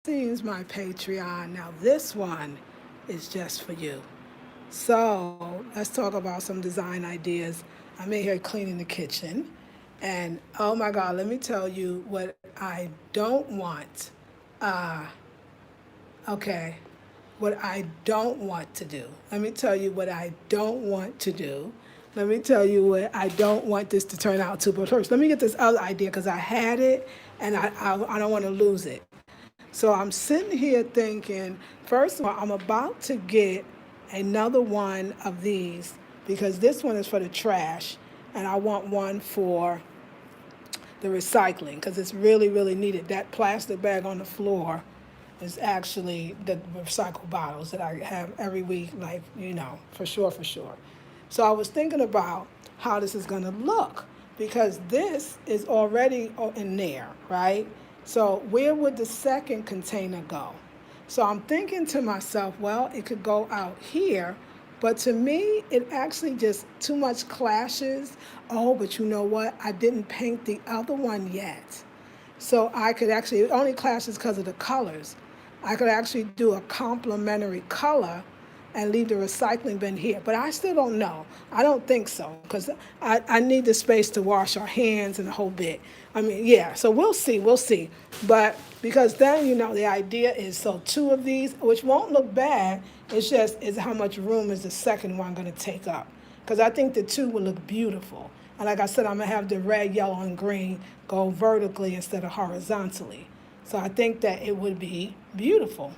seems my Patreon. Now, this one is just for you. So, let's talk about some design ideas. I'm in here cleaning the kitchen. And oh my God, let me tell you what I don't want. Uh, okay, what I don't want to do. Let me tell you what I don't want to do. Let me tell you what I don't want this to turn out to. But first, let me get this other idea because I had it and I don't want to lose it. So I'm sitting here thinking, first of all, I'm about to get another one of these because this one is for the trash and I want one for the recycling because it's really, really needed. That plastic bag on the floor is actually the recycled bottles that I have every week, like, for sure, for sure. So I was thinking about how this is going to look because this is already in there, right? So where would the second container go? So I'm thinking to myself, well, it could go out here, but to me, it actually just too much clashes. Oh, but you know what? I didn't paint the other one yet. So I could actually, it only clashes because of the colors. I could actually do a complementary color and leave the recycling bin here. But I still don't know. I don't think so because I need the space to wash our hands and the whole bit. I mean, yeah, so we'll see, we'll see. But because then, the idea is so two of these, which won't look bad, it's just is how much room is the second one going to take up. Because I think the two will look beautiful. And like I said, I'm going to have the red, yellow, and green go vertically instead of horizontally. So I think that it would be beautiful.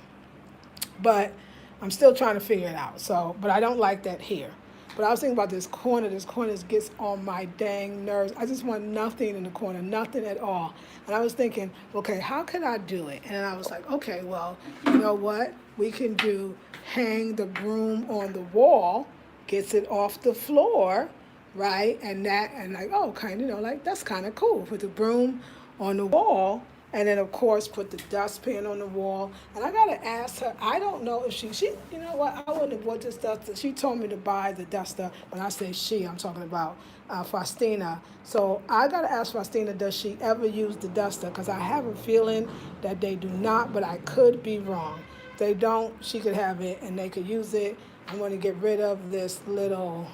But I'm still trying to figure it out. So, but I don't like that here. But I was thinking about this corner. This corner gets on my dang nerves. I just want nothing in the corner, nothing at all. And I was thinking, okay, how can I do it? And I was like, okay, well, you know what? We can do hang the broom on the wall, gets it off the floor, right? And like, oh, kind of, like that's kind of cool. Put the broom on the wall, and then of course put the dustpan on the wall. And I gotta ask her. I don't know if she, you know what? I wouldn't have bought this duster. She told me to buy the duster. When I say she, I'm talking about Faustina. So I gotta ask Faustina, does she ever use the duster? Because I have a feeling that they do not, but I could be wrong. If they don't, she could have it and they could use it. I'm going to get rid of this little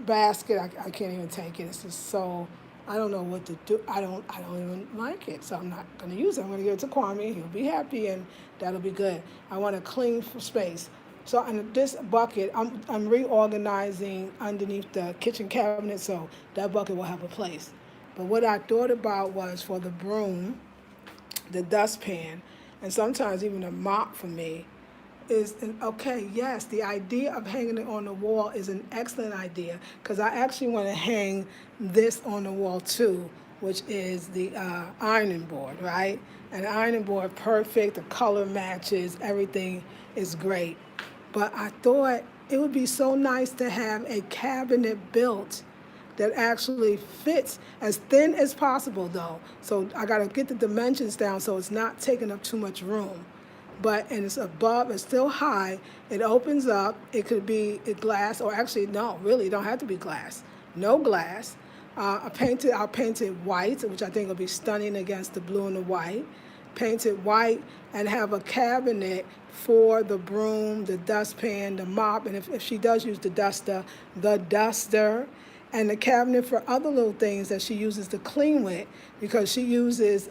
basket. I can't even take it. It's just so I don't know what to do. I don't even like it. So I'm not gonna use it. I'm gonna give it to Kwame. He'll be happy and that'll be good. I want to clean for space. So in this bucket, I'm reorganizing underneath the kitchen cabinet so that bucket will have a place. But what I thought about was for the broom, the dustpan, and sometimes even a mop for me is okay. Yes, the idea of hanging it on the wall is an excellent idea because I actually want to hang this on the wall too, which is the ironing board, right? And the ironing board, perfect. The color matches. Everything is great. But I thought it would be so nice to have a cabinet built that actually fits as thin as possible though. So I gotta get the dimensions down so it's not taking up too much room. But and it's above, it's still high. It opens up. It could be a glass, or actually no, really, it don't have to be glass. No glass. I'll paint it white, which I think will be stunning against the blue and the white. Paint it white and have a cabinet for the broom, the dustpan, the mop, and if she does use the duster, and the cabinet for other little things that she uses to clean with because she uses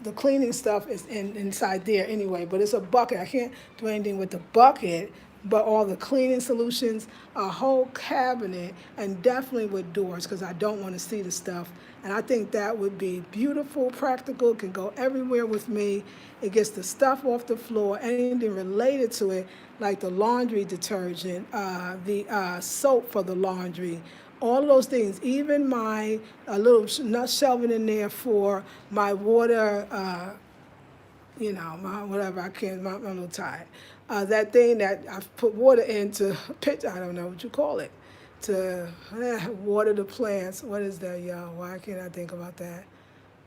the cleaning stuff is inside there anyway, but it's a bucket. I can't do anything with the bucket, but all the cleaning solutions, a whole cabinet, and definitely with doors because I don't want to see the stuff. And I think that would be beautiful, practical, can go everywhere with me. It gets the stuff off the floor, anything related to it, like the laundry detergent, the soap for the laundry, all of those things, even my little nut shelving in there for my water, my whatever, I can't, I'm a little tired. That thing that I put water into, pitch, I don't know what you call it, to water the plants. What is that, y'all? Why can't I think about that?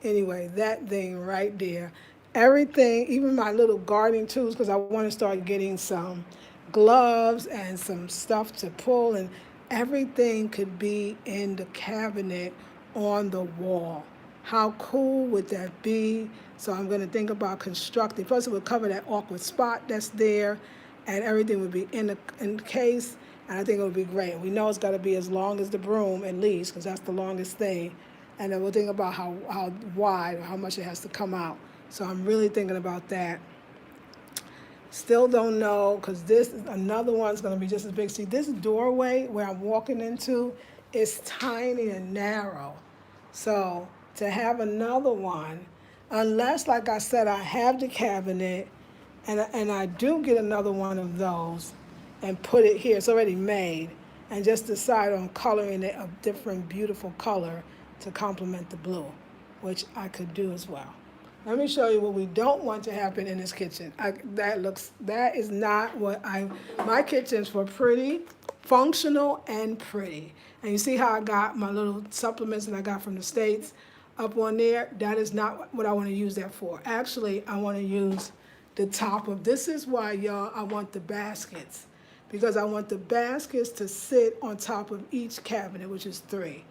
Anyway, that thing right there. Everything, even my little gardening tools, because I want to start getting some gloves and some stuff to pull, and everything could be in the cabinet on the wall. How cool would that be? So I'm going to think about constructing. First, it would cover that awkward spot that's there, and everything would be in the case, and I think it would be great. We know it's got to be as long as the broom at least, because that's the longest thing. And then we'll think about how wide or how much it has to come out. So I'm really thinking about that. Still don't know, because this is another one's going to be just as big. See, this doorway where I'm walking into is tiny and narrow. So to have another one, unless, like I said, I have the cabinet and I do get another one of those and put it here, it's already made, and just decide on coloring it a different beautiful color to complement the blue, which I could do as well. Let me show you what we don't want to happen in this kitchen. That is not what my kitchen's for pretty, functional, and pretty. And you see how I got my little supplements that I got from the States up on there? That is not what I want to use that for. Actually, I want to use the top of, this is why, y'all, I want the baskets. Because I want the baskets to sit on top of each cabinet, which is 3.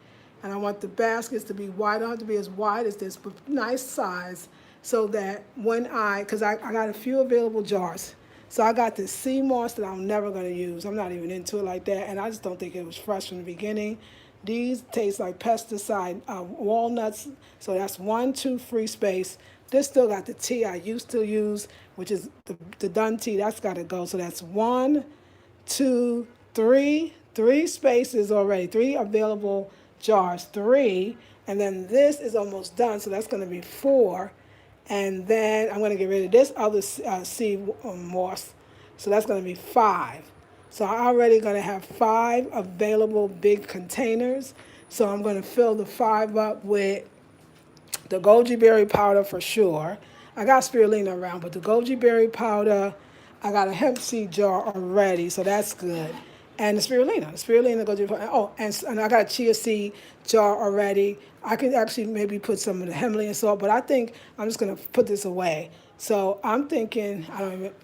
And I want the baskets to be wide, don't have to be as wide as this, but nice size, so that when because I got a few available jars. So I got this sea moss that I'm never going to use. I'm not even into it like that, and I just don't think it was fresh from the beginning. These taste like pesticide walnuts, so that's 1, 2 free space. This still got the tea I used to use, which is the done tea. That's got to go. So that's 1, 2, 3 spaces already, 3 available jars, 3, and then this is almost done, so that's going to be 4, and then I'm going to get rid of this other sea moss, so that's going to be 5. So I'm already going to have 5 available big containers, so I'm going to fill the 5 up with the goji berry powder for sure. I got spirulina around, but the goji berry powder, I got a hemp seed jar already, so that's good. And the spirulina goji berry. Oh, and I got a chia seed jar already. I could actually maybe put some of the Himalayan salt, but I think I'm just gonna put this away. So I'm thinking,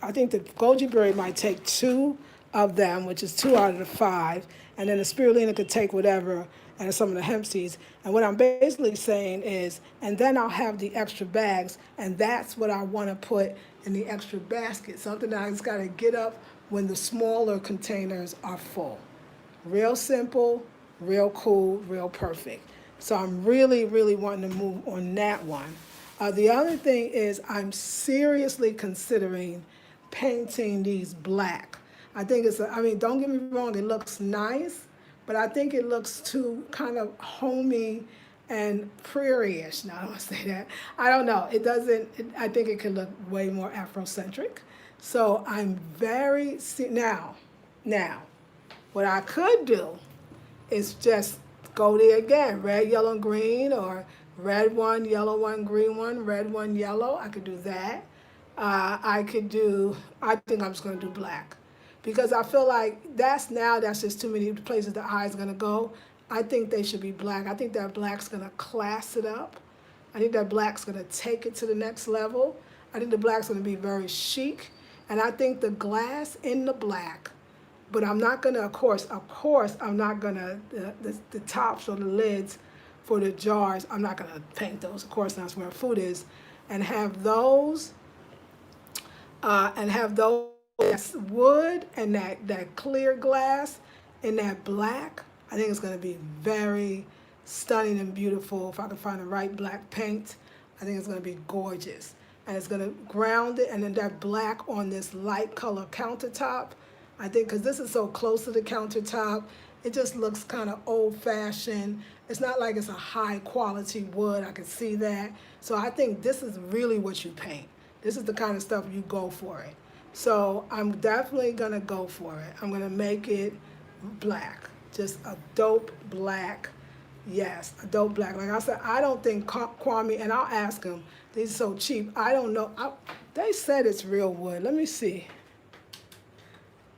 I think the goji berry might take 2 of them, which is 2 out of the 5, and then the spirulina could take whatever, and some of the hemp seeds. And what I'm basically saying is, and then I'll have the extra bags, and that's what I want to put in the extra basket, something that I just got to get up when the smaller containers are full. Real simple, real cool, real perfect. So I'm really, really wanting to move on that one. The other thing is I'm seriously considering painting these black. I think don't get me wrong, it looks nice, but I think it looks too kind of homey and prairie-ish. Now, I don't want to say that. I don't know. It doesn't, I think it could look way more Afrocentric. So I'm now, what I could do is just go there again, red, yellow, and green, or red one, yellow one, green one, red one, yellow. I could do that. I think I'm just going to do black. Because I feel like that's just too many places the eye's going to go. I think they should be black. I think that black's going to class it up. I think that black's going to take it to the next level. I think the black's going to be very chic. And I think the glass in the black, but I'm not going to, of course, I'm not going to, the tops or the lids for the jars, I'm not going to paint those. Of course, that's where food is. And have those, that's wood and that clear glass in that black. I think it's going to be very stunning and beautiful. If I can find the right black paint, I think it's going to be gorgeous. And it's going to ground it, and then that black on this light color countertop. I think because this is so close to the countertop, it just looks kind of old-fashioned. It's not like it's a high-quality wood. I can see that. So I think this is really what you paint. This is the kind of stuff you go for it. So I'm definitely going to go for it. I'm going to make it black, just a dope black. Yes, a dope black. Like I said, I don't think Kwame, and I'll ask him, these are so cheap. I don't know. They said it's real wood. Let me see.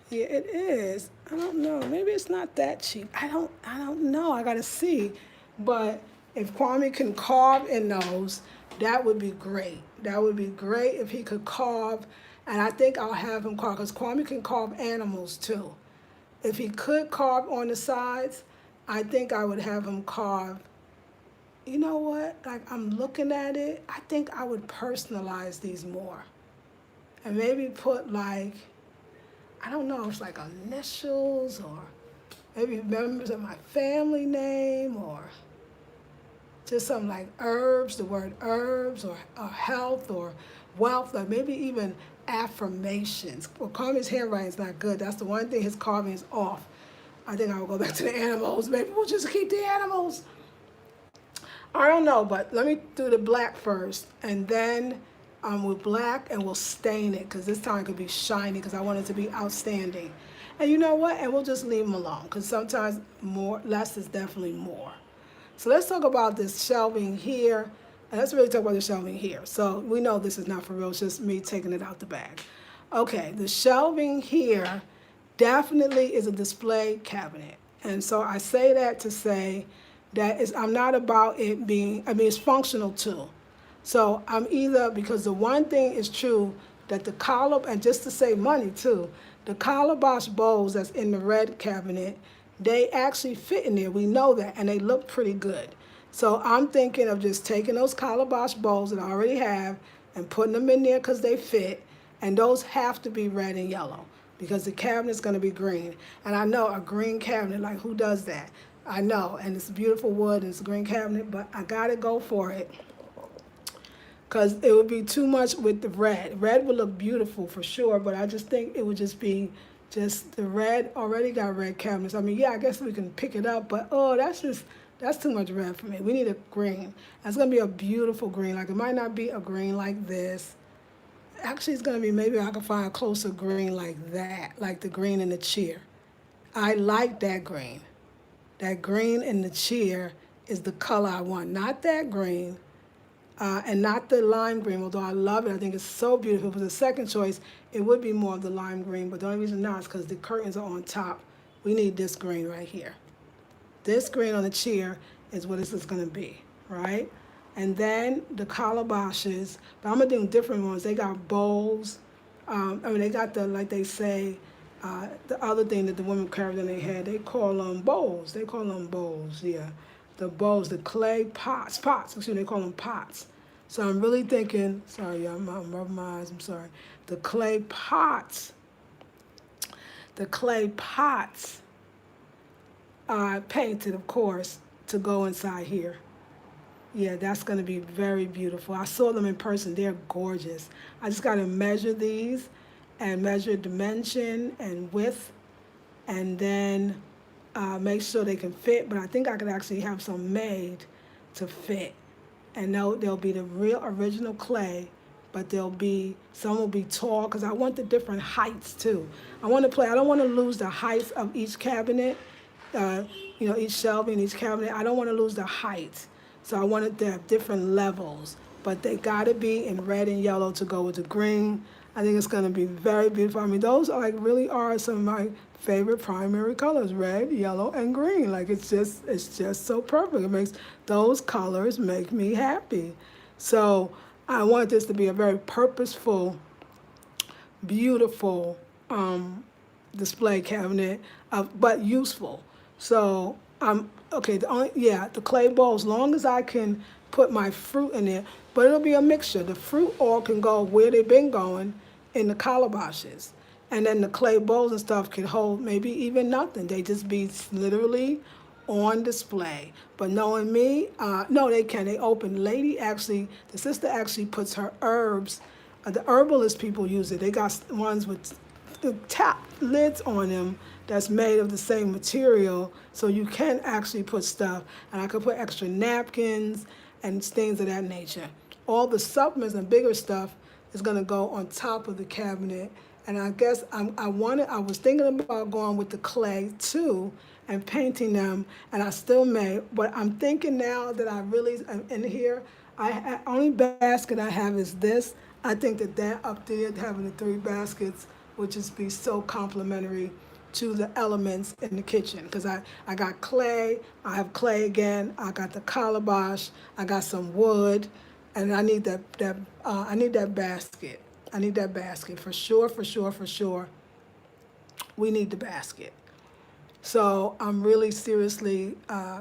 Yeah, it is. I don't know. Maybe it's not that cheap. I don't know. I got to see. But if Kwame can carve in those, that would be great. That would be great if he could carve. And I think I'll have him carve, because Kwame can carve animals too. If he could carve on the sides, I think I would have him carve you know what? Like I'm looking at it, I think I would personalize these more. And maybe put like, I don't know, it's like initials or maybe members of my family name or just something like herbs, the word herbs or health or wealth or maybe even affirmations. Well, Carmen's handwriting is not good. That's the one thing his carving is off. I think I will go back to the animals. Maybe we'll just keep the animals. I don't know, but let me do the black first, and then with black, and we'll stain it because this time it could be shiny because I want it to be outstanding. And you know what? And we'll just leave them alone because sometimes more, less is definitely more. So let's talk about this shelving here, and let's really talk about the shelving here. So we know this is not for real; it's just me taking it out the bag. Okay, the shelving here definitely is a display cabinet, and so I say that to say that is I'm not about it being, I mean, it's functional too. So I'm either, because the one thing is true, that the collar, and just to save money too, the calabash bowls that's in the red cabinet, they actually fit in there. We know that, and they look pretty good. So I'm thinking of just taking those calabash bowls that I already have and putting them in there because they fit, and those have to be red and yellow because the cabinet's going to be green. And I know a green cabinet, like who does that? I know, and it's beautiful wood and it's a green cabinet, but I gotta go for it because it would be too much with the red. Red would look beautiful for sure, but I just think it would just be just the red. Already got red cabinets. I mean, yeah, I guess we can pick it up, but oh, that's too much red for me. We need a green. It's gonna be a beautiful green. Like it might not be a green like this. Actually, it's gonna be, maybe I can find a closer green like that, like the green in the chair. I like that green. That green in the chair is the color I want, not that green, and not the lime green, although I love it. I think it's so beautiful. For the second choice, it would be more of the lime green, but the only reason not is because the curtains are on top. We need this green right here. This green on the chair is what this is going to be, right? And then the calabashes, but I'm going to do different ones. They got bowls. I mean, they got the, like they say, the other thing that the women carried in their head, they call them bowls. They call them bowls, yeah. The bowls, the clay pots, excuse me, they call them pots. So I'm really thinking, sorry, I'm rubbing my eyes, I'm sorry. The clay pots are painted, of course, to go inside here. Yeah, that's going to be very beautiful. I saw them in person. They're gorgeous. I just got to measure these and measure dimension and width and then make sure they can fit. But I think I could actually have some made to fit. And they'll be the real original clay, but some will be tall because I want the different heights too. I don't want to lose the heights of each cabinet, uh, each shelving, each cabinet. I don't want to lose the height. So I wanted to have different levels, but they gotta be in red and yellow to go with the green. I think it's gonna be very beautiful. I mean, those really are some of my favorite primary colors: red, yellow, and green. Like it's just so perfect. Those colors make me happy. So I want this to be a very purposeful, beautiful display cabinet, but useful. So okay. The clay bowl. As long as I can put my fruit in it, but it'll be a mixture. The fruit all can go where they've been going in the calabashes, and then the clay bowls and stuff can hold maybe even nothing. They just be literally on display. But knowing me, no, they can. They open. The sister actually puts her herbs. The herbalist people use it. They got ones with the tap lids on them that's made of the same material, so you can actually put stuff. And I could put extra napkins and things of that nature. All the supplements and bigger stuff is gonna go on top of the cabinet. And I guess I was thinking about going with the clay too and painting them, and I still may, but I'm thinking now that I really am in here, only basket I have is this. I think that up there, having the 3 baskets, would just be so complimentary to the elements in the kitchen. Because I got clay, I have clay again, I got the calabash, I got some wood, and I need I need that basket. I need that basket for sure, for sure, for sure. We need the basket. So I'm really seriously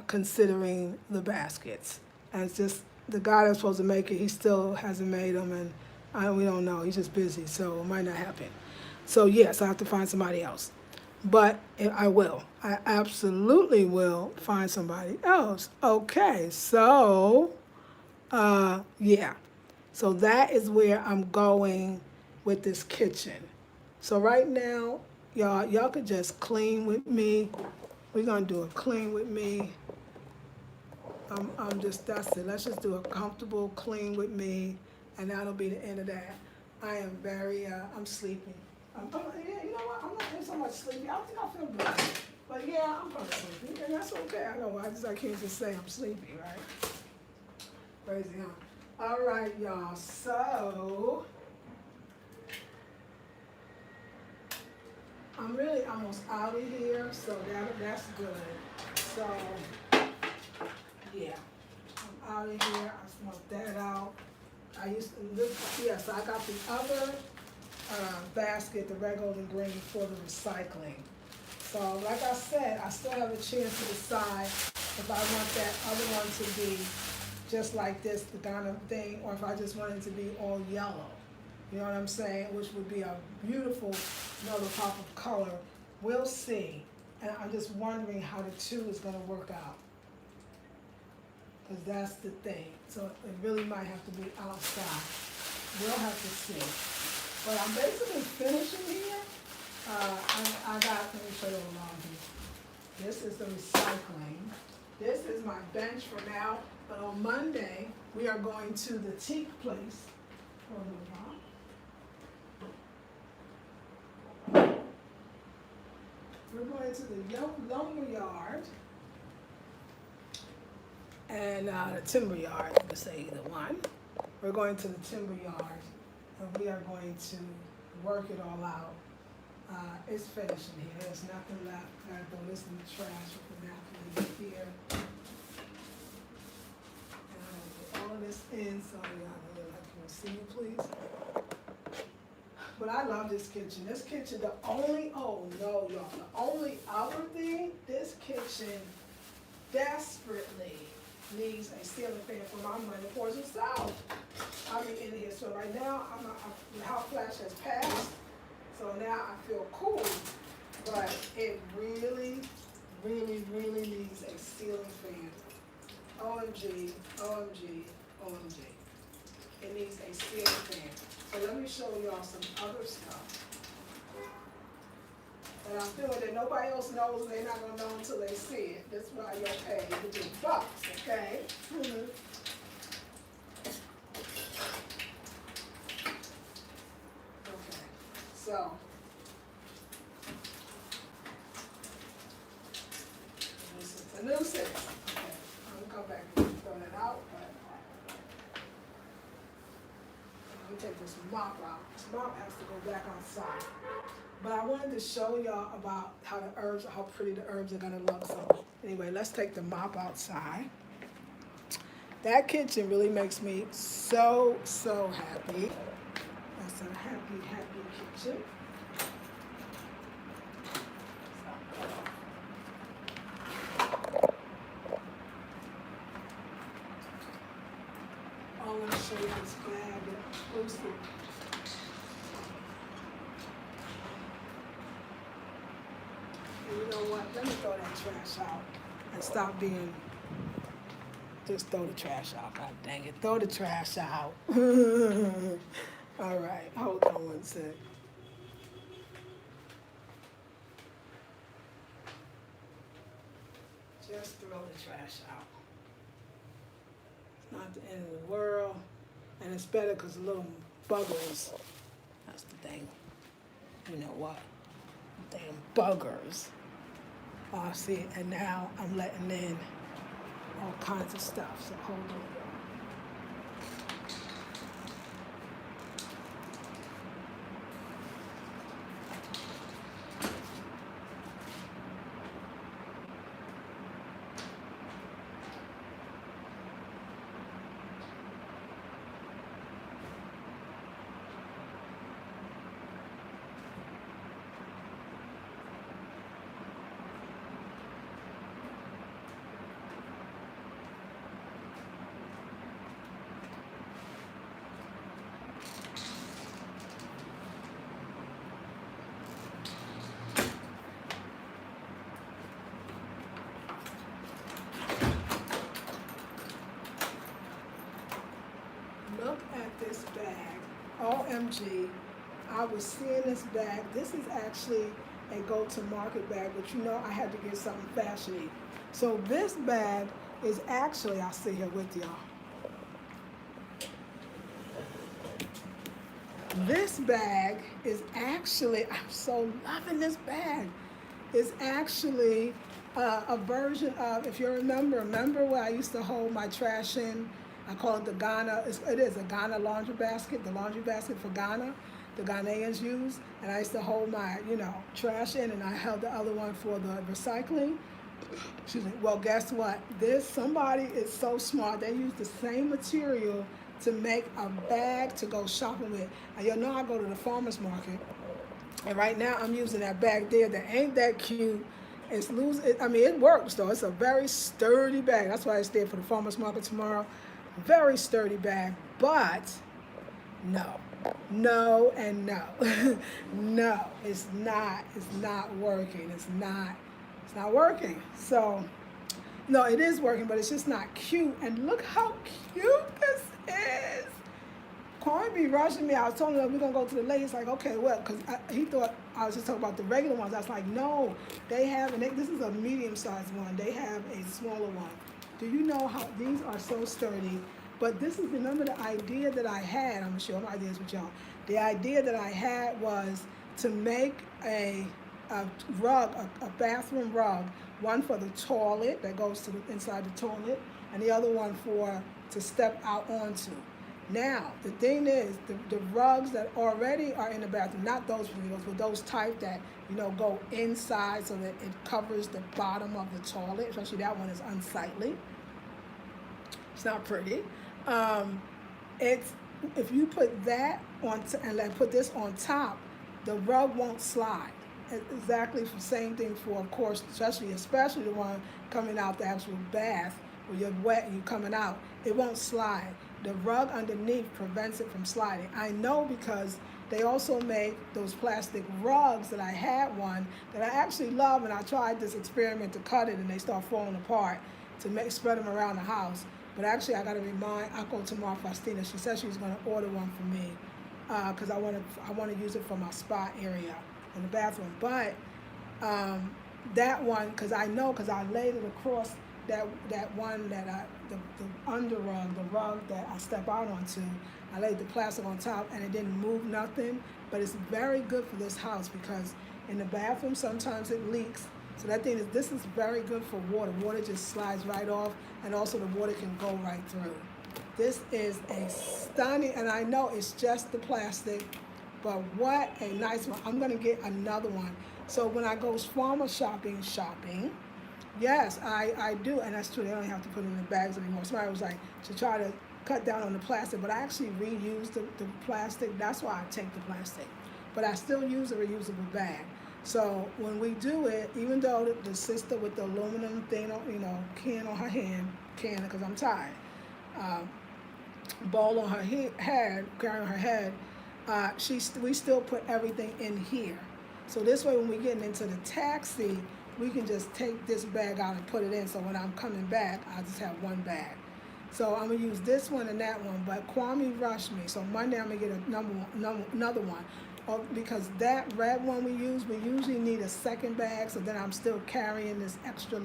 considering the baskets. And it's just the guy that's supposed to make it, he still hasn't made them, and we don't know. He's just busy, so it might not happen. So yes, I have to find somebody else. But I will. I absolutely will find somebody else. Okay, so yeah. So that is where I'm going with this kitchen. So right now, y'all could just clean with me. We're gonna do a clean with me. I'm just, that's it. Let's just do a comfortable clean with me, and that'll be the end of that. I am very, I'm sleepy. Yeah, you know what? I'm not even so much sleepy. I think I feel good. But yeah, I'm kind of sleepy, and that's okay. I know. I can't just say I'm sleepy, right? Crazy, huh? All right, y'all. So I'm really almost out of here, so that's good. So yeah, I'm out of here. I smoked that out. I used to this. Yes, I got the other basket, the red, gold, and green for the recycling. So like I said, I still have a chance to decide if I want that other one to be just like this, the Ghana thing, or if I just want it to be all yellow. You know what I'm saying? Which would be a beautiful another pop of color. We'll see. And I'm just wondering how the two is gonna work out. Because that's the thing. So it really might have to be outside. We'll have to see. But I'm basically finishing here. I got, let me show you along here. This is the recycling. This is my bench for now. But on Monday, we are going to the teak place. Hold on. We're going to the lumber yard and the timber yard. You can say either one. We're going to the timber yard, and we are going to work it all out. It's finishing here. There's nothing left. I gotta throw this in the trash for now to leave here. And I'm gonna put all of this in so y'all can see me, please. But I love this kitchen. This kitchen, oh no, y'all, the only other thing, this kitchen desperately needs a ceiling fan for my money. Of course, it's south. I'll be in here. So right now, the hot flash has passed. So now I feel cool. But it really, really, really needs a ceiling fan. OMG, OMG, OMG. It needs a ceiling fan. So let me show y'all some other stuff that I'm doing that nobody else knows, and they're not gonna know until they see it. That's why you'll pay the big bucks, okay? Okay, so. This is a new set. Okay, I'm gonna come back and throw that out, but let me take this mop out. This mop has to go back outside. But I wanted to show y'all about how pretty the herbs are gonna look. So anyway, let's take the mop outside. That kitchen really makes me so, so happy. That's a happy, happy kitchen. I want to show you this bag exclusive. You know what? Let me throw that trash out and stop being. Just throw the trash out. God dang it. Throw the trash out. All right. Hold on one sec. Just throw the trash out. It's not the end of the world. And it's better because the little buggers. That's the thing. You know what? Damn buggers. Oh, see, and now I'm letting in all kinds of stuff, so hold on. OMG, I was seeing this bag. This is actually a go-to-market bag, but you know I had to get something fashiony. So this bag is actually, I'll sit here with y'all. This bag is actually, I'm so loving this bag. Is actually a version of, if you remember where I used to hold my trash in? I call it the Ghana, it is a Ghana laundry basket, the laundry basket for Ghana, the Ghanaians use. And I used to hold my, trash in, and I held the other one for the recycling. Excuse me. Well, guess what? Somebody is so smart. They use the same material to make a bag to go shopping with. And you know I go to the farmer's market, and right now I'm using that bag there that ain't that cute. It works though. It's a very sturdy bag. That's why it's there for the farmer's market tomorrow. Very sturdy bag, but no, and no. No, it's not working. It's not working. So, no, it is working, but it's just not cute. And look how cute this is. Corey be rushing me. I was telling him we're going to go to the lake. He's like, okay, well, because he thought I was just talking about the regular ones. I was like, no, they have, this is a medium-sized one. They have a smaller one. Do you know how these are so sturdy? But this is, remember the idea that I had, I'm going to share my ideas with y'all. The idea that I had was to make a rug, a bathroom rug, one for the toilet that goes to inside the toilet, and the other one to step out onto. Now, the thing is, the rugs that already are in the bathroom, not those windows, but those type that, go inside so that it covers the bottom of the toilet, especially that one is unsightly. It's not pretty. If you put that on and put this on top, the rug won't slide. Exactly the same thing for, of course, especially the one coming out the actual bath where you're wet and you're coming out. It won't slide. The rug underneath prevents it from sliding. I know because they also make those plastic rugs that I had one that I actually love, and I tried this experiment to cut it and they start falling apart to spread them around the house. But actually I got to I'll go tomorrow for Faustina. She said she was going to order one for me because I want to use it for my spa area in the bathroom. But that one, because I laid it across that one that the under rug, the rug that I step out onto, I laid the plastic on top and it didn't move nothing. But it's very good for this house because in the bathroom sometimes it leaks. So this is very good for water. Water just slides right off, and also the water can go right through. This is a stunning, and I know it's just the plastic, but what a nice one. I'm gonna get another one. So when I go farmer shopping, yes, I do, and that's true. They don't have to put it in the bags anymore. Somebody was like, to try to cut down on the plastic, but I actually reuse the plastic. That's why I take the plastic. But I still use a reusable bag. So when we do it, even though the sister with the aluminum thing, can on her hand, because I'm tired, ball on her head, carrying her head, we still put everything in here. So this way, when we get into the taxi, we can just take this bag out and put it in. So when I'm coming back, I just have one bag. So I'm gonna use this one and that one. But Kwame rushed me. So Monday I'm gonna get another one. Because that red one we usually need a second bag. So then I'm still carrying this extra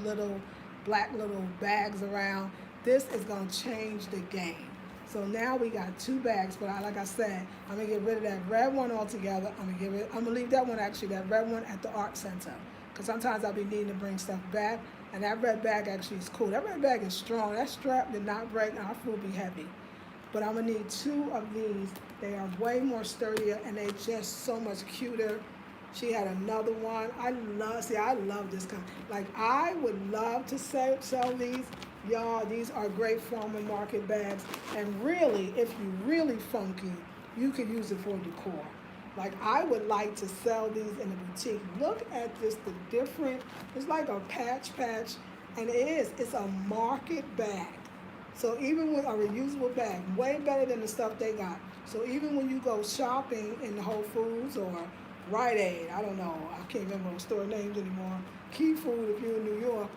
black little bags around. This is gonna change the game. So now we got two bags, but like I said, I'm gonna get rid of that red one altogether. I'm gonna leave that red one at the art center. Because sometimes I'll be needing to bring stuff back, and that red bag actually is cool. That red bag is strong. That strap did not break, and our food will be heavy. But I'm gonna need two of these. They are way more sturdier, and they're just so much cuter. She had another one. I love this kind. Like, I would love to sell these. Y'all, these are great farmer market bags. And really, if you're really funky, you could use it for decor. Like, I would like to sell these in a boutique. Look at this, it's like a patch, and it's a market bag. So even with a reusable bag, way better than the stuff they got. So even when you go shopping in Whole Foods or Rite Aid, I don't know, I can't remember the store names anymore, Key Food if you're in New York,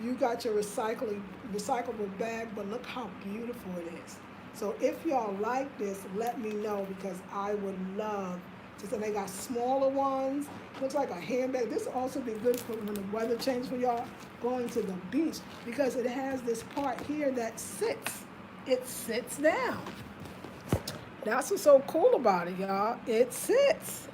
you got your recyclable bag, but look how beautiful it is. So if y'all like this, let me know because I would love to. And they got smaller ones. Looks like a handbag. This will also be good for when the weather changes for y'all going to the beach because it has this part here that sits. It sits down. That's what's so cool about it, y'all. It sits.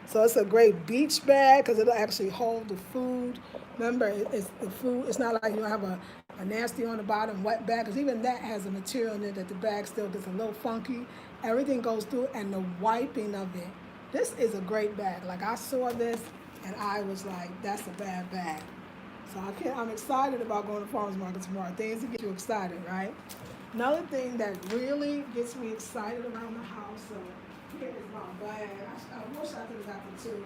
So it's a great beach bag because it'll actually hold the food. Remember, it's the food. It's not like you have a nasty on the bottom wet bag because even that has a material in it that the bag still gets a little funky. Everything goes through and the wiping of it. This is a great bag. Like I saw this and I was like, that's a bad bag. So I'm excited about going to farmers market tomorrow. Things to get you excited, right? Another thing that really gets me excited around the house. So here is my bag. I wish I could have got the two.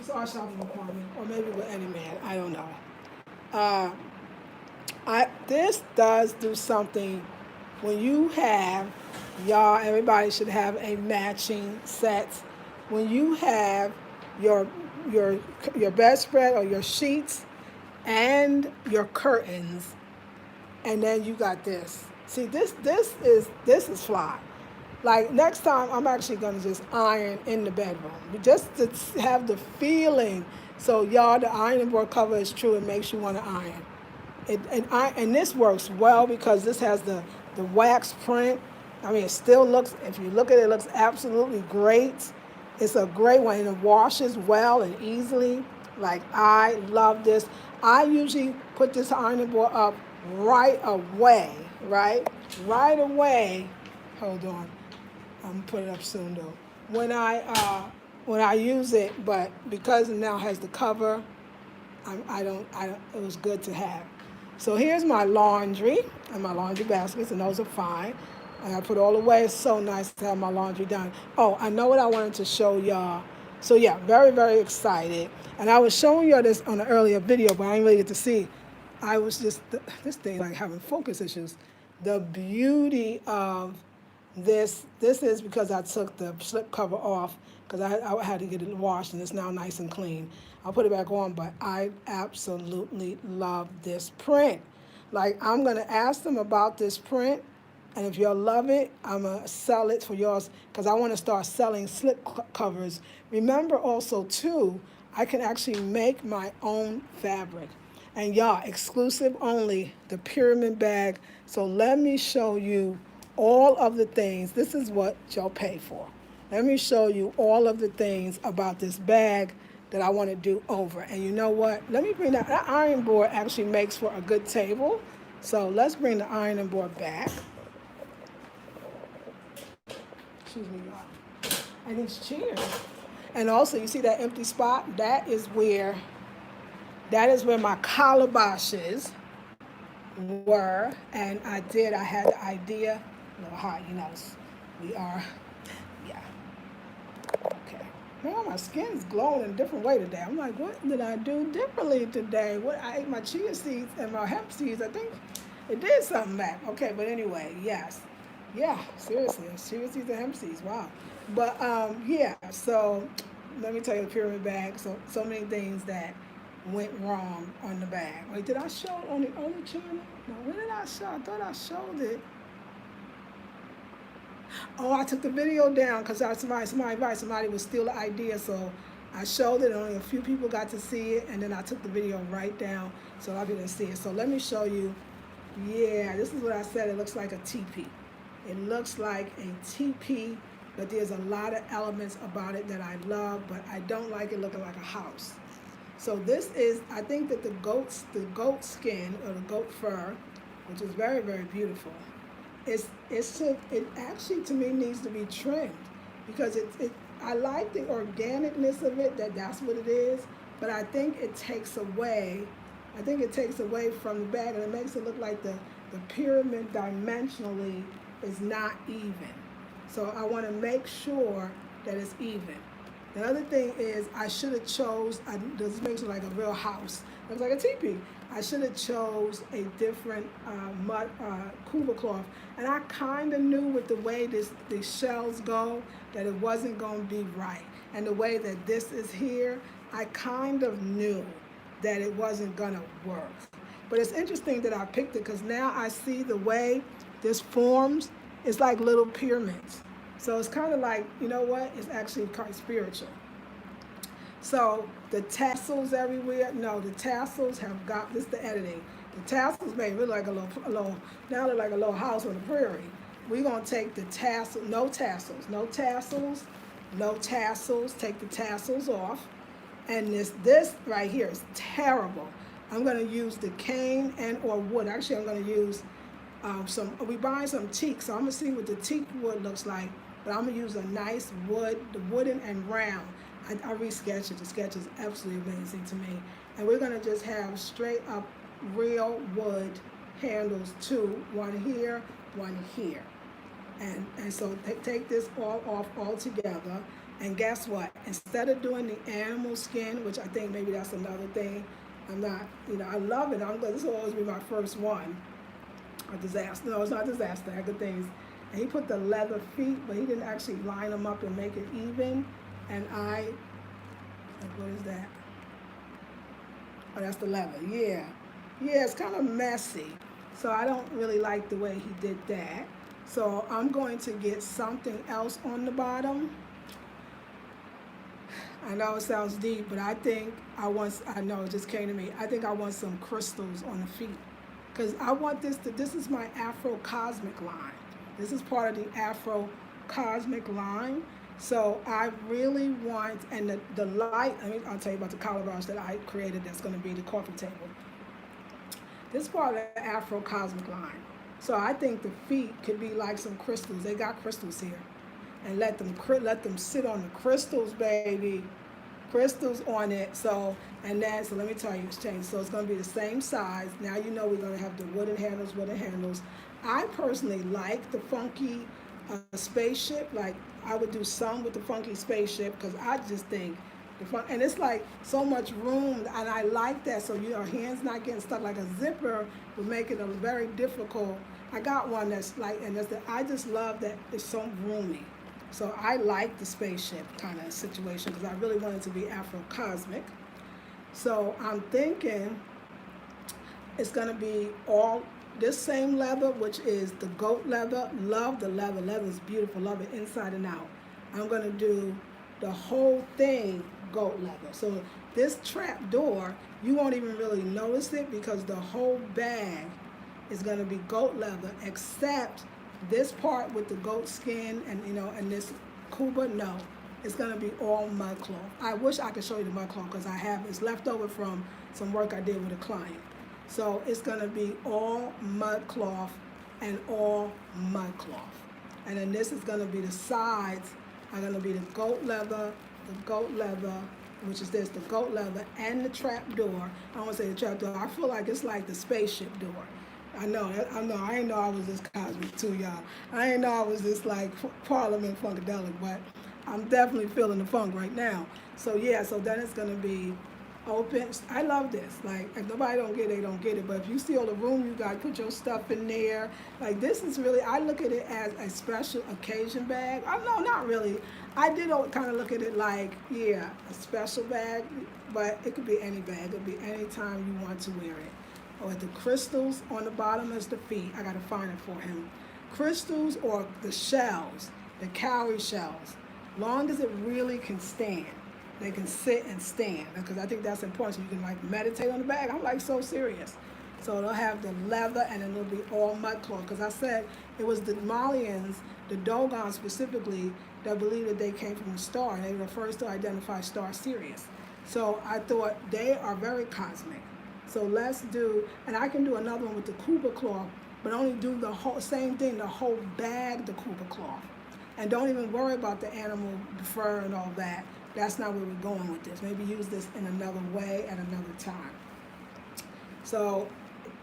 It's our shopping department, or maybe with any man. I don't know. This does do something when you have, y'all, everybody should have a matching set. When you have your bedspread or your sheets and your curtains, and then you got this. See, this is fly. Like next time, I'm actually gonna just iron in the bedroom, just to have the feeling. So y'all, the ironing board cover is true. It makes you want to iron. And this works well because this has the wax print. I mean, it still looks, if you look at it, it looks absolutely great. It's a great one, and it washes well and easily. Like, I love this. I usually put this ironing board up right away, right? Right away. Hold on. I'm gonna put it up soon though. When I use it, but because it now has the cover, it was good to have. So here's my laundry and my laundry baskets, and those are fine. And I put all away. It's so nice to have my laundry done. Oh, I know what I wanted to show y'all. So yeah, very, very excited. And I was showing y'all this on an earlier video, but I didn't really get to see. I was just, this thing like having focus issues. The beauty of this is because I took the slip cover off because I had to get it washed and it's now nice and clean. I'll put it back on, but I absolutely love this print. Like, I'm gonna ask them about this print, and if y'all love it, I'm gonna sell it for yours because I wanna start selling slip covers. Remember also too, I can actually make my own fabric. And y'all, exclusive only, the pyramid bag. So let me show you all of the things. This is what y'all pay for. Let me show you all of the things about this bag that I want to do over. And you know what? Let me bring that iron board actually makes for a good table. So let's bring the ironing board back. Excuse me, y'all. And these chairs. And also, you see that empty spot? That is where my calabashes were. And I had the idea. A little hot, you know. We are, yeah. Okay. Man, my skin's glowing in a different way today. I'm like, what did I do differently today? I ate my chia seeds and my hemp seeds. I think it did something back. Okay, but anyway, yes. Yeah, seriously, chia seeds and hemp seeds. Wow. But yeah, so let me tell you the pyramid bag. So many things that went wrong on the bag. Wait, did I show it on the other channel? No, when did I show? I thought I showed it. Oh, I took the video down because somebody would steal the idea. So I showed it, only a few people got to see it, and then I took the video right down so I didn't see it. So let me show you. Yeah, this is what I said. It looks like a teepee. It looks like a teepee, but there's a lot of elements about it that I love, but I don't like it looking like a house. So this is, I think that the goat skin or the goat fur, which is very, very beautiful. It actually to me needs to be trimmed because I like the organicness of it, that's what it is, but I think it takes away from the bag and it makes it look like the pyramid dimensionally is not even. So I want to make sure that it's even. The other thing is I should have this makes it like a real house. It looks like a teepee. I should have chose a different mud Cuba cloth. And I kind of knew with the way the shells go that it wasn't going to be right. And the way that this is here, I kind of knew that it wasn't going to work. But it's interesting that I picked it because now I see the way this forms, it's like little pyramids. So it's kind of like, you know what? It's actually kind of spiritual. So the tassels everywhere, no, the tassels have got, this is the editing. The tassels made it look like now look like a little house on the prairie. We're gonna take the tassel, no tassels, no tassels, no tassels, take the tassels off. And this right here is terrible. I'm gonna use the cane and or wood. Actually, I'm gonna use we buying some teak, so I'm gonna see what the teak wood looks like. But I'm gonna use a nice wood, the wooden and round. I re-sketched it. The sketch is absolutely amazing to me. And we're gonna just have straight up real wood handles too. One here, one here. And so take this all off all together. And guess what? Instead of doing the animal skin, which I think maybe that's another thing, I'm not, I love it. This will always be my first one. A disaster. No, it's not a disaster. I have good things. And he put the leather feet, but he didn't actually line them up and make it even. And what is that? Oh, that's the leather. Yeah. Yeah, it's kind of messy. So I don't really like the way he did that. So I'm going to get something else on the bottom. I know it sounds deep, but I know it just came to me. I think I want some crystals on the feet. Because I want this is my Afro Cosmic line. This is part of the Afro Cosmic line. So I really want, and the light, I'll tell you about the calabash that I created that's going to be the coffee table. This is part of the Afro Cosmic line. So I think the feet could be like some crystals. They got crystals here. And let them sit on the crystals, baby. Crystals on it. So let me tell you, it's changed. So it's going to be the same size. Now you know we're going to have the wooden handles. I personally like the funky spaceship. Like I would do some with the funky spaceship because I just think and it's like so much room, and I like that. So your hands not getting stuck. Like a zipper would make it a very difficult. I got one that's like, I just love that it's so roomy. So I like the spaceship kind of situation because I really want it to be Afro-cosmic. So I'm thinking it's going to be all this same leather, which is the goat leather. Love the leather. Leather is beautiful. Love it inside and out. I'm going to do the whole thing goat leather. So this trap door, you won't even really notice it because the whole bag is going to be goat leather, except this part with the goat skin and this Kuba, no, it's going to be all mud cloth. I wish I could show you the mud cloth because it's left over from some work I did with a client. So it's going to be all mud cloth and all mud cloth. And then this is going to be the sides are going to be the goat leather, which is the goat leather and the trap door. I don't want to say the trap door. I feel like it's like the spaceship door. I know. I didn't know I was this cosmic too, y'all. I didn't know I was this like Parliament Funkadelic, but I'm definitely feeling the funk right now. So yeah, so then it's gonna be open. I love this. Like if nobody don't get it, they don't get it. But if you see all the room you got, put your stuff in there. Like this is really, I look at it as a special occasion bag. No, not really. I did kind of look at it like, yeah, a special bag, but it could be any bag. It could be any time you want to wear it. Or the crystals on the bottom is the feet. I gotta find it for him. Crystals or the shells, the cowrie shells. Long as it really can stand. They can sit and stand because I think that's important. So you can like meditate on the bag. I'm like so serious. So they'll have the leather and then it'll be all mud cloth. Because I said it was the Malians, the Dogons specifically, that believe that they came from a star. They were the first to identify star Sirius. So I thought they are very cosmic. So let's do, and I can do another one with the Kuba cloth, but only do the whole same thing, the whole bag, the Kuba cloth. And don't even worry about the animal fur and all that. That's not where we're going with this. Maybe use this in another way at another time. So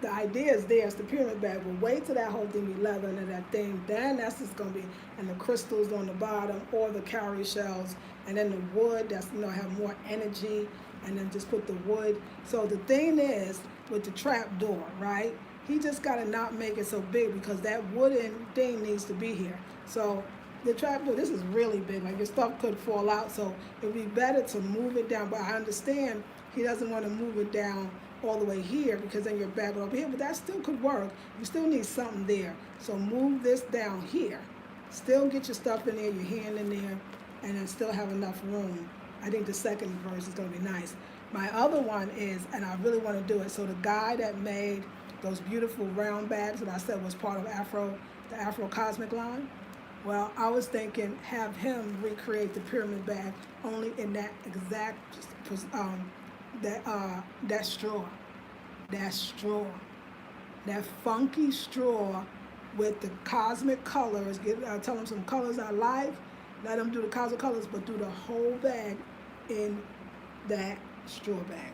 the idea is there. It's the pyramid bag. We'll wait till that whole thing be leather and that thing. Then that's just going to be, and the crystals on the bottom or the cowrie shells. And then the wood, that's, have more energy. And then just put the wood. So the thing is, with the trap door, right? He just got to not make it so big because that wooden thing needs to be here. So the trap door, this is really big. Like your stuff could fall out. So it would be better to move it down. But I understand he doesn't want to move it down all the way here because then your bag will over here, but that still could work. You still need something there. So move this down here. Still get your stuff in there, your hand in there, and then still have enough room. I think the second verse is gonna be nice. My other one is, and I really wanna do it, so the guy that made those beautiful round bags that I said was part of the Afro Cosmic line, well, I was thinking have him recreate the pyramid bag only in that exact, that straw, that funky straw with the cosmic colors. Tell him some colors I like. Let him do the cosmic colors, but do the whole bag in that straw bag.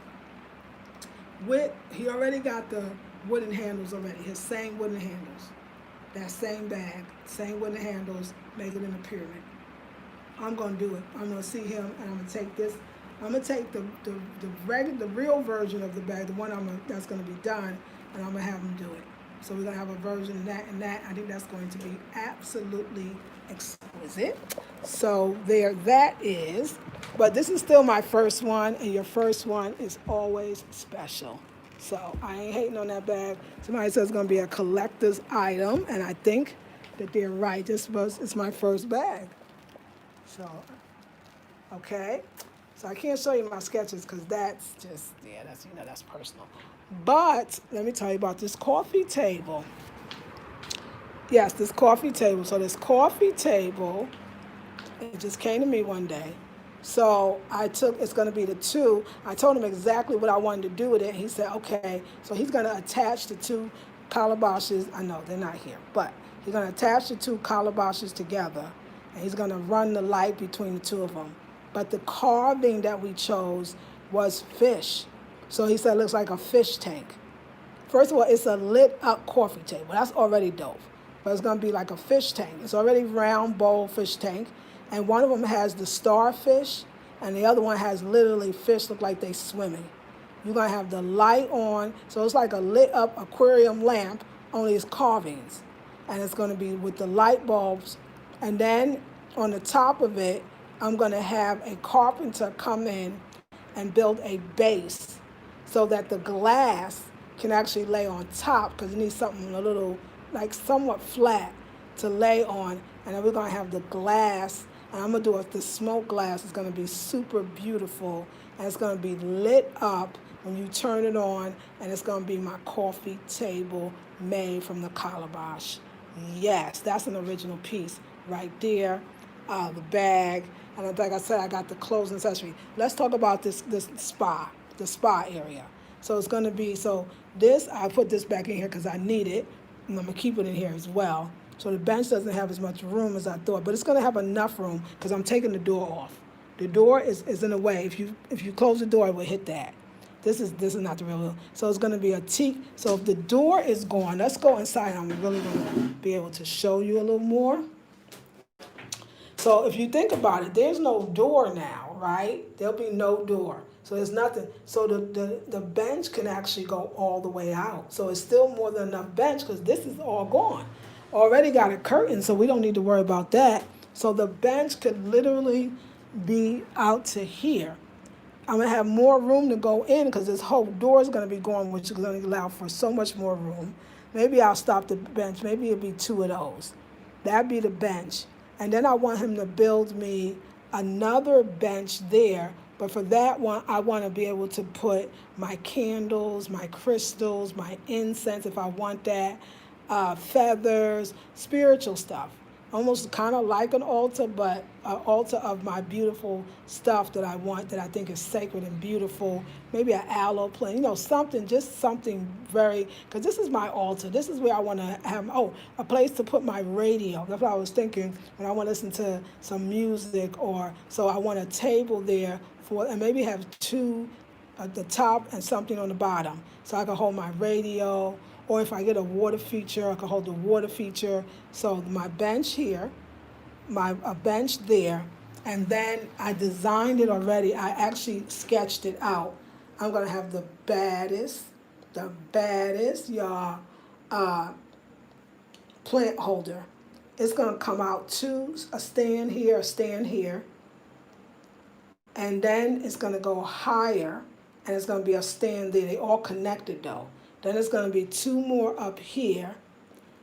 He already got the wooden handles already. His same wooden handles. That same bag, same wooden handles, make it in a pyramid. I'm gonna do it. I'm gonna see him, and I'm gonna take this. I'm gonna take the real version of the bag, the one that's gonna be done, and I'm gonna have him do it. So we're gonna have a version of that and that. I think that's going to be absolutely exquisite. So there that is. But this is still my first one, and your first one is always special. So I ain't hating on that bag. Somebody says it's gonna be a collector's item, and I think that they're right. It's my first bag. So, okay. So I can't show you my sketches because that's just, that's personal. But let me tell you about this coffee table. Yes, this coffee table. So this coffee table, it just came to me one day. So it's going to be the two. I told him exactly what I wanted to do with it. He said, okay. So he's going to attach the two calabashes. I know they're not here, but he's going to attach the two calabashes together, and he's going to run the light between the two of them. But the carving that we chose was fish. So he said it looks like a fish tank. First of all, it's a lit up coffee table. That's already dope. But it's going to be like a fish tank. It's already round bowl fish tank. And one of them has the starfish, and the other one has literally fish look like they swimming. You're going to have the light on, so it's like a lit up aquarium lamp, only it's carvings. And it's going to be with the light bulbs. And then on the top of it, I'm going to have a carpenter come in and build a base so that the glass can actually lay on top, because it needs something a little, like somewhat flat to lay on. And then we're going to have the glass. And I'm going to do the smoke glass. It's going to be super beautiful. And it's going to be lit up when you turn it on. And it's going to be my coffee table made from the calabash. Yes, that's an original piece right there. The bag. And like I said, I got the clothes and accessory. Let's talk about this spa, the spa area. So it's going to be, I put this back in here because I need it. And I'm going to keep it in here as well. So the bench doesn't have as much room as I thought, but it's going to have enough room because I'm taking the door off. The door is in the way. If you close the door, it will hit that. This is not the real deal. So it's going to be a teak. So if the door is gone, let's go inside. I'm really going to be able to show you a little more. So if you think about it, there's no door now, right? There'll be no door. So there's nothing. So the bench can actually go all the way out. So it's still more than enough bench because this is all gone. Already got a curtain, so we don't need to worry about that. So the bench could literally be out to here. I'm going to have more room to go in because this whole door is going to be gone, which is going to allow for so much more room. Maybe I'll stop the bench. Maybe it'll be two of those. That'd be the bench. And then I want him to build me another bench there. But for that one, I want to be able to put my candles, my crystals, my incense if I want that, feathers, spiritual stuff. Almost kind of like an altar, but an altar of my beautiful stuff that I want, that I think is sacred and beautiful. Maybe an aloe plant, just something very, because this is my altar. This is where I want to have, a place to put my radio. That's what I was thinking when I want to listen to some music, so I want a table there and maybe have two at the top and something on the bottom. So I can hold my radio, or if I get a water feature, I can hold the water feature. So my bench here, a bench there, and then I designed it already. I actually sketched it out. I'm gonna have the baddest, y'all, plant holder. It's gonna come out a stand here, and then it's gonna go higher, and it's going to be a stand there. They all connected though. Then it's going to be two more up here,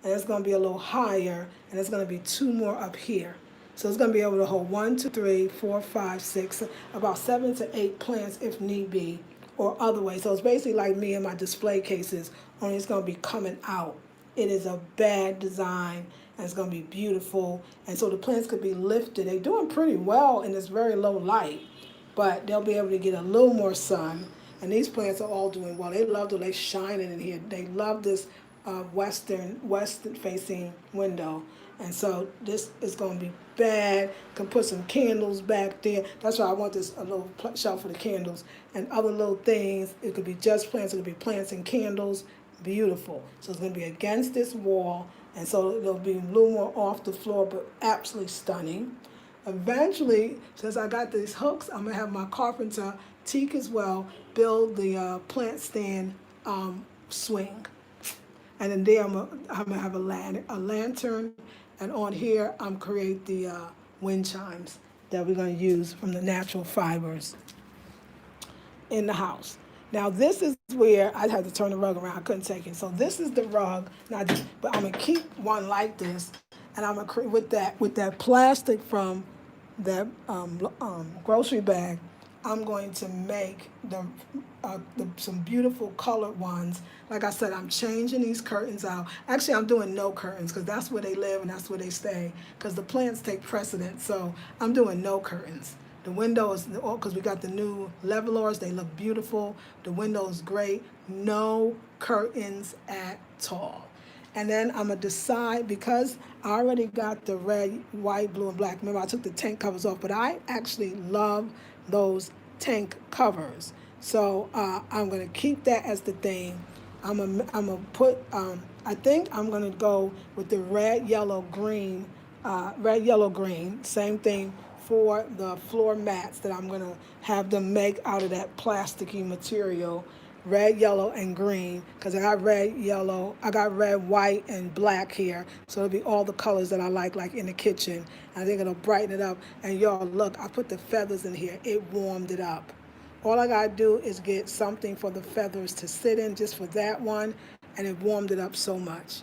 and it's going to be a little higher, and it's going to be two more up here. So it's going to be able to hold 1, 2, 3, 4, 5, 6, about 7 to 8 plants if need be, or other way. So it's basically like me and my display cases, only it's going to be coming out. It is a bad design, and it's going to be beautiful. And so the plants could be lifted. They're doing pretty well in this very low light, but they'll be able to get a little more sun. And these plants are all doing well. They love the light shining in here. They love this western facing window. And so this is going to be bad. Can put some candles back there. That's why I want this a little shelf for the candles and other little things. It could be just plants. It could be plants and candles. Beautiful. So it's going to be against this wall, and so it'll be a little more off the floor, but absolutely stunning. Eventually, since I got these hooks, I'm going to have my carpenter, Teak as well, build the plant stand swing. And then there I'm gonna have a lantern, and on here I'm create the wind chimes that we're gonna use from the natural fibers in the house. Now this is where I had to turn the rug around. I couldn't take it. So this is the rug. Now, but I'm gonna keep one like this, and I'm gonna create with that plastic from that grocery bag. I'm going to make some beautiful colored ones. Like I said, I'm changing these curtains out. Actually, I'm doing no curtains because that's where they live and that's where they stay, because the plants take precedence. So I'm doing no curtains. The windows, because we got the new levelers, they look beautiful. The windows great. No curtains at all. And then I'm going to decide, because I already got the red, white, blue, and black. Remember, I took the tent covers off, but I actually love those tank covers. So I'm going to keep that as the thing. I'm gonna put, I think I'm going to go with the red, yellow, green, same thing for the floor mats that I'm going to have them make out of that plasticky material. Red, yellow, and green, because I got red, yellow, I got red, white, and black here. So it'll be all the colors that I like in the kitchen. I think it'll brighten it up. And y'all, look, I put the feathers in here. It warmed it up. All I gotta do is get something for the feathers to sit in, just for that one, and it warmed it up so much.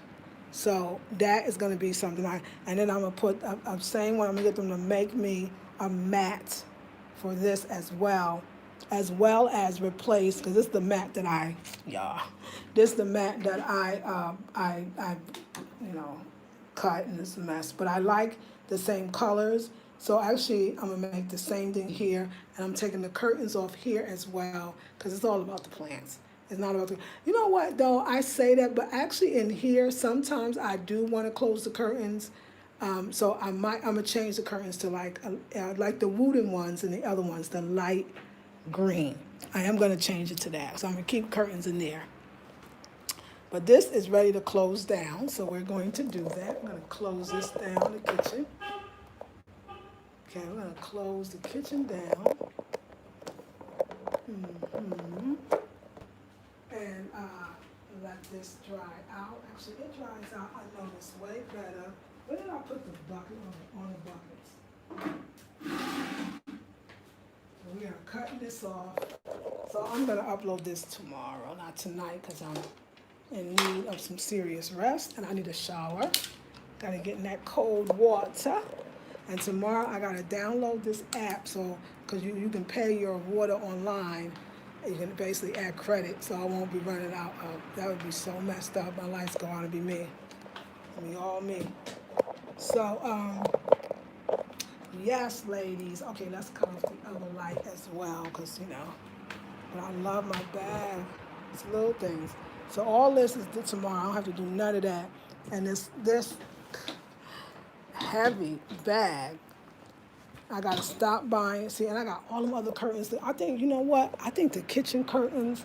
So that is gonna be something and then I'm gonna put, I'm saying when I'm gonna get them to make me a mat for this as well as replace, because this is the mat that this is the mat that I cut, and it's a mess. But I like the same colors, so actually I'm gonna make the same thing here, and I'm taking the curtains off here as well, because it's all about the plants. It's not about the, you know what though, I say that, but actually in here sometimes I do want to close the curtains. So I'm gonna change the curtains to like the wooden ones and the other ones, the light green. I am going to change it to that. So I'm going to keep curtains in there. But this is ready to close down, so we're going to do that. I'm going to close this down, the kitchen. Okay, we're going to close the kitchen down. And let this dry out. Actually, it dries out, I notice, way better. Where did I put the bucket on the buckets? We are cutting this off. So I'm going to upload this tomorrow, not tonight, because I'm in need of some serious rest and I need a shower. Got to get in that cold water. And tomorrow I got to download this app, so because you can pay your water online. You can basically add credit, so I won't be running out of. That would be so messed up. My lights go on to be me. I mean, all me. So, yes, ladies. Okay, let's cut off the other light as well, because, but I love my bag. It's little things. So all this is tomorrow. I don't have to do none of that. And this heavy bag, I got to stop buying. See, and I got all them other curtains. I think, you know what? I think the kitchen curtains,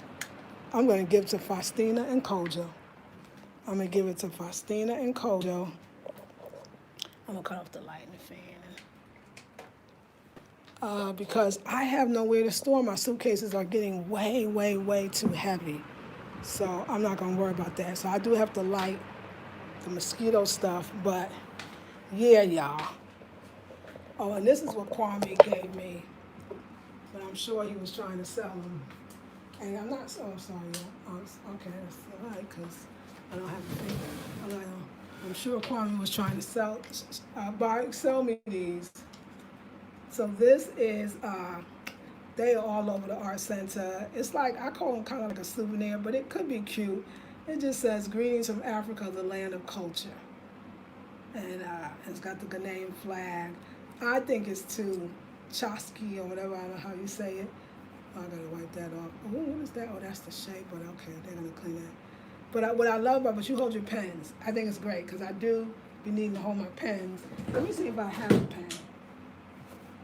I'm going to give to Faustina and Kojo. I'm going to give it to Faustina and Kojo. I'm going to cut off the light and the fan. Because I have nowhere to store. My suitcases are getting way, way, way too heavy. So I'm not going to worry about that. So I do have to light the mosquito stuff. But, yeah, y'all. Oh, and this is what Kwame gave me. But I'm sure he was trying to sell them. And I'm not, oh, I'm sorry, okay, that's all right, because I don't have a finger. I don't know. I'm sure Kwame was trying to sell me these. So this is, they are all over the art center. It's like, I call them kind of like a souvenir, but it could be cute. It just says, "Greetings from Africa, the land of culture." And it's got the Ghanaian flag. I think it's too Chosky or whatever, I don't know how you say it. Oh, I gotta wipe that off. Oh, what is that? Oh, that's the shape, but okay, they're gonna clean that. But what I love about it, you hold your pens. I think it's great, because I do be needing to hold my pens. Let me see if I have a pen.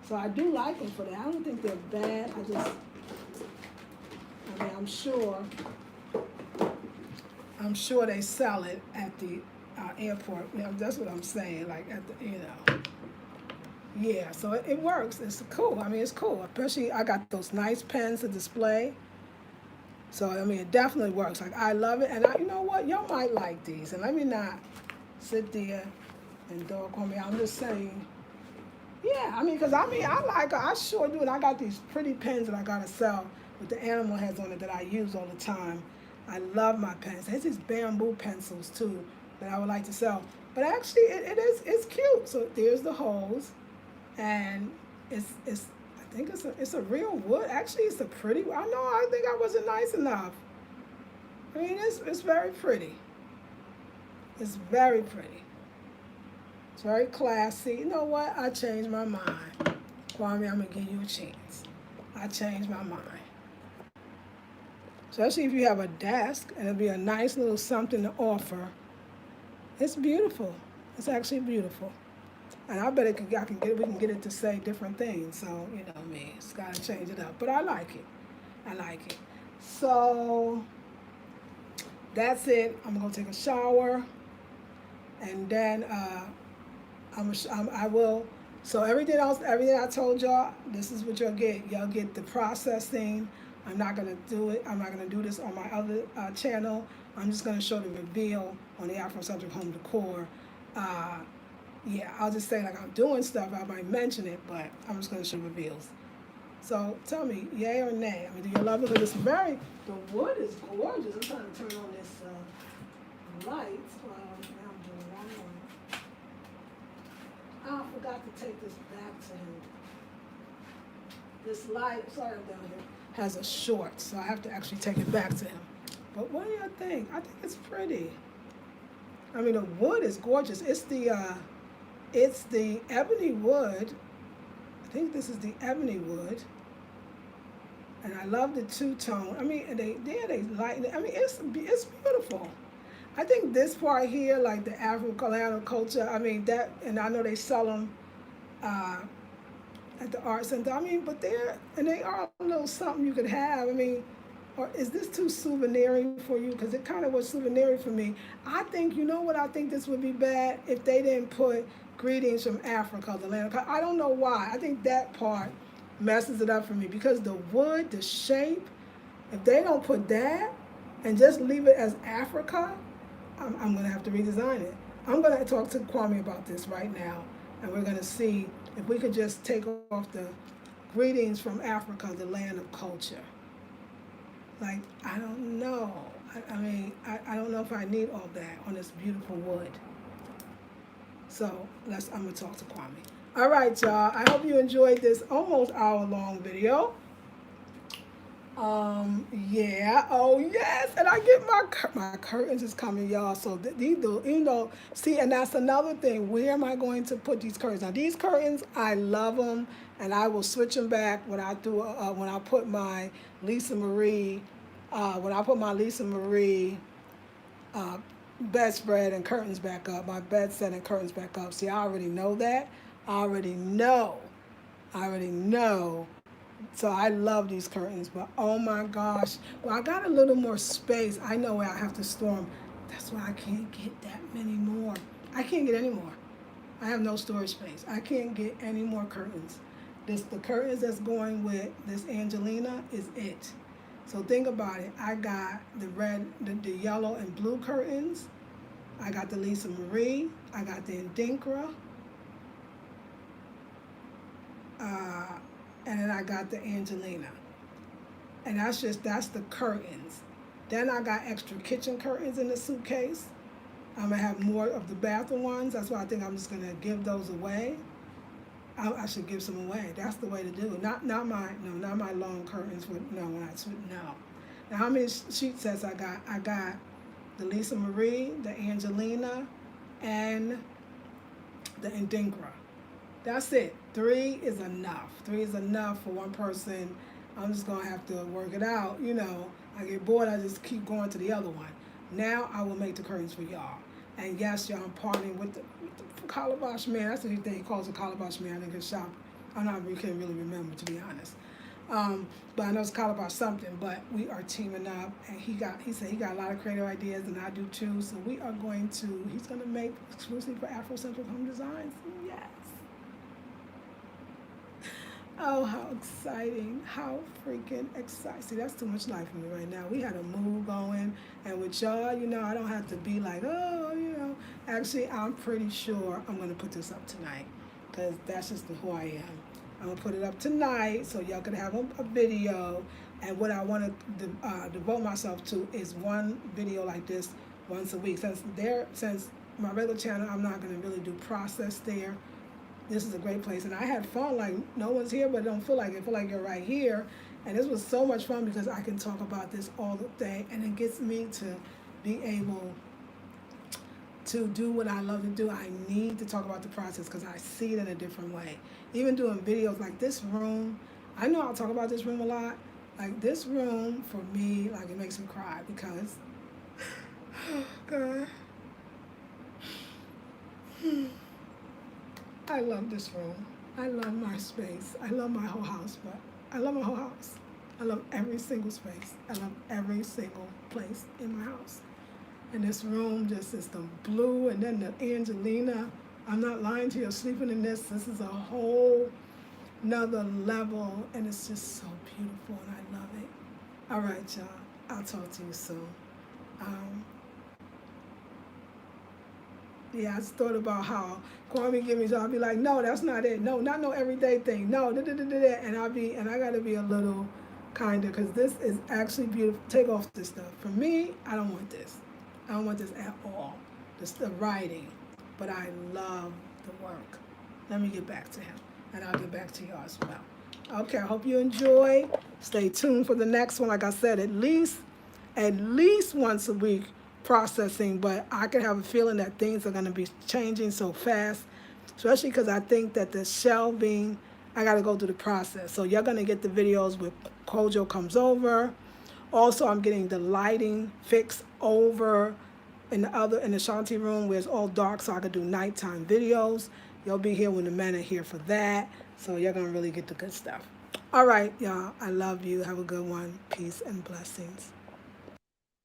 So I do like them for that. I don't think they're bad. I mean, I'm sure they sell it at the airport. You know, that's what I'm saying. Like at the, yeah. So it works. It's cool. I mean, it's cool. Especially I got those nice pens to display. So I mean, it definitely works. Like I love it. And you know what? Y'all might like these. And let me not sit there and dog on me. I'm just saying. Yeah, I mean, I sure do. And I got these pretty pens that I gotta sell with the animal heads on it that I use all the time. I love my pens. There's these bamboo pencils too that I would like to sell. But actually, it's cute. So there's the holes, and I think it's a real wood. Actually, it's a pretty. I think I wasn't nice enough. I mean, it's very pretty. It's very pretty. It's very classy. You know what? I changed my mind. Kwame, I'm going to give you a chance. I changed my mind. Especially if you have a desk and it'll be a nice little something to offer. It's beautiful. It's actually beautiful. And I bet we can get it to say different things. So, you know me, it's got to change it up. But I like it. I like it. So, that's it. I'm going to take a shower. And then, I will. So everything I told y'all, this is what you'll get. Y'all get the processing. I'm not gonna do it. I'm not gonna do this on my other channel. I'm just gonna show the reveal on the Afrocentric Home Decor. Yeah, I'll just say like I'm doing stuff. I might mention it, but I'm just gonna show reveals. So tell me, yay or nay? I mean, do you love it? Because the wood is gorgeous. I'm trying to turn on this light. I forgot to take this back to him. This light, sorry I'm down here, has a short, so I have to actually take it back to him. But what do you think? I think it's pretty. I mean, the wood is gorgeous. It's the ebony wood. I think this is the ebony wood. And I love the two-tone. I mean, they lighten it. I mean, it's beautiful. I think this part here, like the Afro-Colonial culture, I mean, that, and I know they sell them at the art center. I mean, but they are a little something you could have. I mean, or is this too souveniring for you? Because it kind of was souveniring for me. I think, you know what, I think this would be bad if they didn't put "Greetings from Africa, the land of." I don't know why. I think that part messes it up for me because the wood, the shape, if they don't put that and just leave it as Africa, I'm going to have to redesign it. I'm going to talk to Kwame about this right now, and we're going to see if we could just take off the "Greetings from Africa, the land of culture." Like, I don't know. I mean, I don't know if I need all that on this beautiful wood. So I'm going to talk to Kwame. All right, y'all. I hope you enjoyed this almost hour-long video. Yeah. Oh, yes. And I get my curtains is coming, y'all. So these do, see, and that's another thing. Where am I going to put these curtains? Now, these curtains, I love them, and I will switch them back when I do, when I put my Lisa Marie, bedspread and curtains back up, my bed set and curtains back up. See, I already know that. I already know. So I love these curtains, but oh my gosh. Well, I got a little more space. I know where I have to store them. That's why I can't get that many more. I can't get any more. I have no storage space. I can't get any more curtains. The curtains that's going with this Angelina is it. So think about it. I got the red, the yellow and blue curtains. I got the Lisa Marie. I got the Indinkra. And then I got the Angelina. And that's the curtains. Then I got extra kitchen curtains in the suitcase. I'm gonna have more of the bathroom ones. That's why I think I'm just gonna give those away. I should give some away. That's the way to do it. Not my long curtains with no. When I no. Now how many sheet sets I got? I got the Lisa Marie, the Angelina, and the Indingra. That's it. 3 is enough. 3 is enough for one person. I'm just gonna have to work it out. You know, I get bored. I just keep going to the other one. Now I will make the curtains for y'all. And yes, y'all, I'm partnering with the Calabash Man. That's what he calls a Calabash Man in his shop. I can't really remember, to be honest. But I know it's Calabash something. But we are teaming up, and he said he got a lot of creative ideas, and I do too. So we are he's gonna make exclusively for Afrocentric Home Designs. Yes. Oh, how exciting. How freaking exciting. See, that's too much life for me right now. We had a mood going, and with y'all, you know, I don't have to be like, oh, you know. Actually, I'm pretty sure I'm going to put this up tonight, because that's just who I am. I'm going to put it up tonight so y'all can have a video, and what I want to devote myself to is one video like this once a week. Since my regular channel, I'm not going to really do process there. This is a great place, and I had fun. Like, no one's here, but don't feel like it. I feel like you're right here, and this was so much fun because I can talk about this all day, and it gets me to be able to do what I love to do. I need to talk about the process because I see it in a different way. Even doing videos like this room, I know I'll talk about this room a lot. Like, this room, for me, like, it makes me cry because, oh, God. I love this room. I love my space. I love my whole house, but I love my whole house. I love every single space. I love every single place in my house. And this room just is the blue, and then the Angelina. I'm not lying to you, sleeping in this. This is a whole nother level, and it's just so beautiful, and I love it. All right, y'all. I'll talk to you soon. Yeah, I just thought about how Kwame give me, so I'll be like, no, that's not it. No, not no everyday thing. No, and I gotta be a little kinder because this is actually beautiful. Take off this stuff. For me, I don't want this. I don't want this at all. Just the writing, but I love the work. Let me get back to him, and I'll get back to y'all as well. Okay, I hope you enjoy. Stay tuned for the next one. Like I said, at least once a week. Processing, but I can have a feeling that things are going to be changing so fast, especially because I think that the shelving, I got to go through the process. So you're going to get the videos with Kojo comes over. Also, I'm getting the lighting fixed over in the Shanti room where it's all dark, so I can do nighttime videos. You'll be here when the men are here for that, so you're going to really get the good stuff. All right, y'all, I love you. Have a good one. Peace and blessings.